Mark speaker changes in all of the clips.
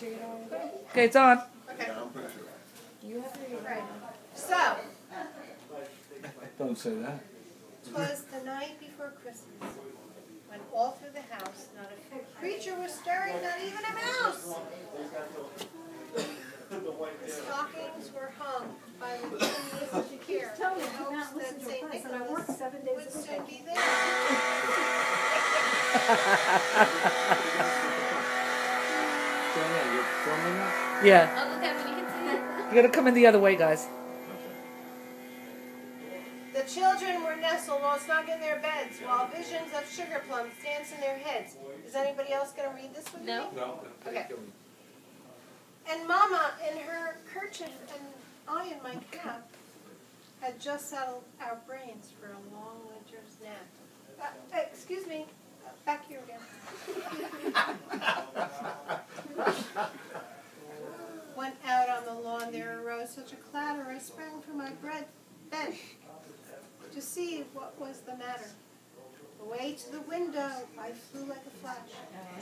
Speaker 1: sure you don't want to go?
Speaker 2: Okay, it's on.
Speaker 1: Okay. You have to read right. So,
Speaker 3: Don't say that.
Speaker 1: 'twas the night before Christmas, when all through the house not a creature was stirring, not even a mouse. The stockings were hung by the chimney here in hopes that St. Nicholas would soon be there.
Speaker 3: Joanna, you're filming that?
Speaker 2: Yeah.
Speaker 4: Oh, look at when you can see it.
Speaker 2: You gotta come in the other way, guys.
Speaker 1: The children were nestled all snug in their beds, while visions of sugar plums danced in their heads. Is anybody else going to read this with me?
Speaker 3: No.
Speaker 1: Okay. And Mama, in her kerchief, and I in my cap, had just settled our brains for a long winter's nap. Excuse me, back here again. Went out on the lawn, there arose such a clatter, I sprang from my bed to see what was the matter. Away to the window I flew like a flash,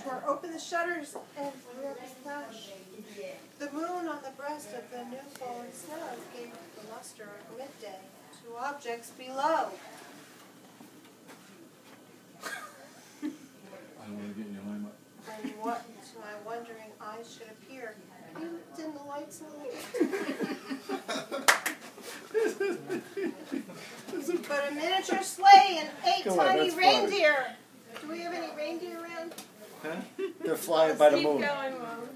Speaker 1: tore open the shutters and blew up a splash. The moon on the breast of the new fallen snow gave the luster of midday to objects below.
Speaker 3: I don't want to get in your line up.
Speaker 1: And what to my wondering eyes should appear, you dim the lights a little bit. But a miniature sleigh and 8 tiny reindeer. Do we have any reindeer around?
Speaker 3: Huh? They're flying by the moon.
Speaker 4: Keep going, Mom.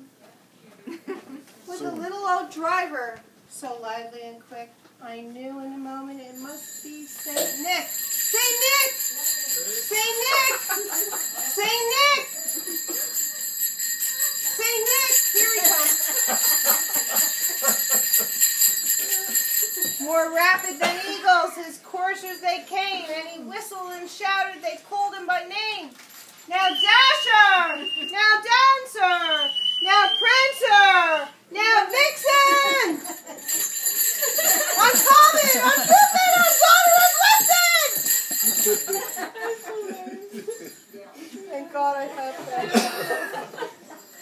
Speaker 1: With a little old driver, so lively and quick, I knew in a moment it must be Saint Nick. Saint Nick! Saint Nick! Saint Nick! Saint Nick! Here he comes. More rapid than eagles, his coursers they came, and he whistled and shouted, they called him by name. Now Dasher! Now Dancer! Now Prancer! Now Vixen! I'm coming! I'm Pippin! I'm Donner! I'm Blitzen! Thank God I have that.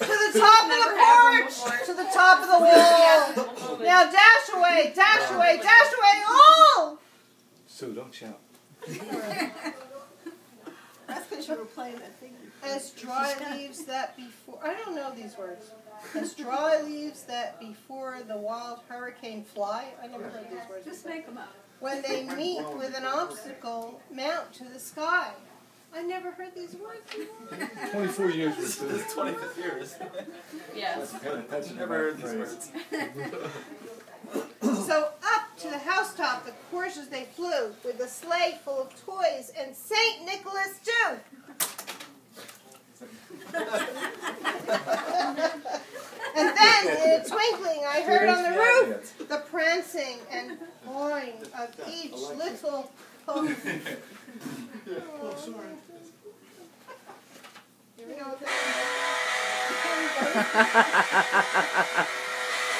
Speaker 1: To the top of the porch! To the top of the wall! Now dash away! Dash away! Dash away! All!
Speaker 3: Sue, don't shout.
Speaker 1: That's because you were playing that thing. As dry leaves that before... I don't know these words. As dry leaves that before the wild hurricane fly. I never heard these words.
Speaker 4: Just make them up.
Speaker 1: When they meet with an obstacle, mount to the sky. I never heard these words before.
Speaker 3: 24 years
Speaker 5: This
Speaker 3: with
Speaker 5: is 25th year, isn't it?
Speaker 4: Yes.
Speaker 3: That's
Speaker 5: Never heard these words.
Speaker 1: So up to the housetop the coursers they flew, with a sleigh full of toys, and St. Nicholas too. And then, in a twinkling, I heard on the roof the prancing and pawing of each little pony. You know what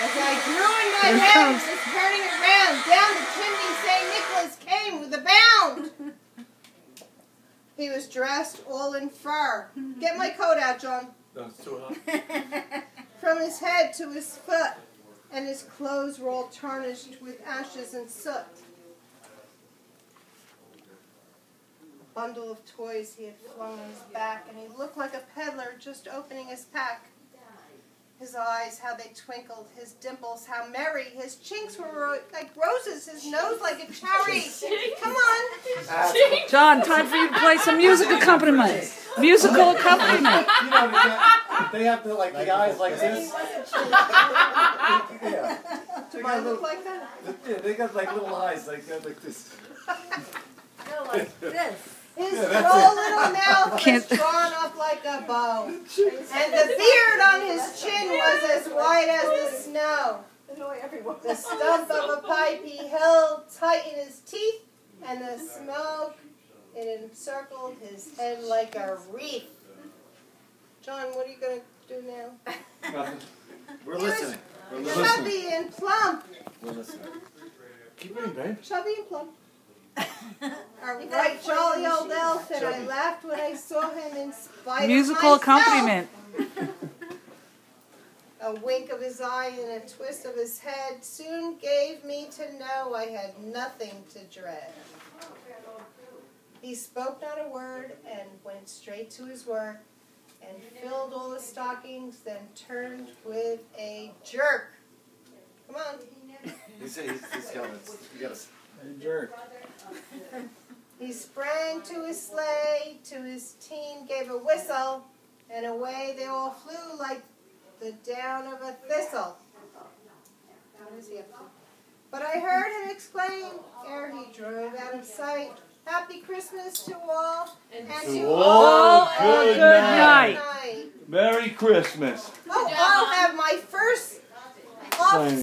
Speaker 1: As I drew in my head, just turning it round, down the chimney St. Nicholas came with a bound. He was dressed all in fur. Get my coat out, John.
Speaker 5: No, it's too hot.
Speaker 1: From his head to his foot, and his clothes were all tarnished with ashes and soot. A bundle of toys he had flung on his back, and he looked like a peddler just opening his pack. His eyes, how they twinkled, his dimples, how merry, his chinks were like roses, his nose like a cherry. Come on.
Speaker 2: John, time for you to play some music accompaniment. Musical accompaniment.
Speaker 3: You know, they have the, like, the eyes like this. Yeah.
Speaker 1: Do I look like that?
Speaker 3: Yeah, they got like little eyes like this.
Speaker 4: Go like this.
Speaker 1: His droll little mouth was drawn up like a bow, and the beard on his chin was as white as the snow. The stump of a pipe he held tight in his teeth, and the smoke, it encircled his head like a wreath. John, what are you going to do now?
Speaker 3: Nothing. We're listening. We're listening.
Speaker 1: Chubby and plump.
Speaker 3: We're listening. Keep reading, babe.
Speaker 1: Chubby and plump. Our bright, jolly old elf, and I laughed when I saw him in spite
Speaker 2: Musical
Speaker 1: of myself.
Speaker 2: accompaniment.
Speaker 1: a wink of his eye and a twist of his head soon gave me to know I had nothing to dread. He spoke not a word and went straight to his work and filled all the stockings, then turned with a jerk. Come on.
Speaker 3: He's got it. You gotta.
Speaker 5: Hey, jerk.
Speaker 1: He sprang to his sleigh, to his team gave a whistle, and away they all flew like the down of a thistle. What is he up to? But I heard him exclaim, ere he drove out of sight, Happy Christmas to all, and to
Speaker 2: all
Speaker 1: all
Speaker 2: a good night.
Speaker 1: night.
Speaker 6: Merry Christmas.
Speaker 1: Oh, I'll have my first off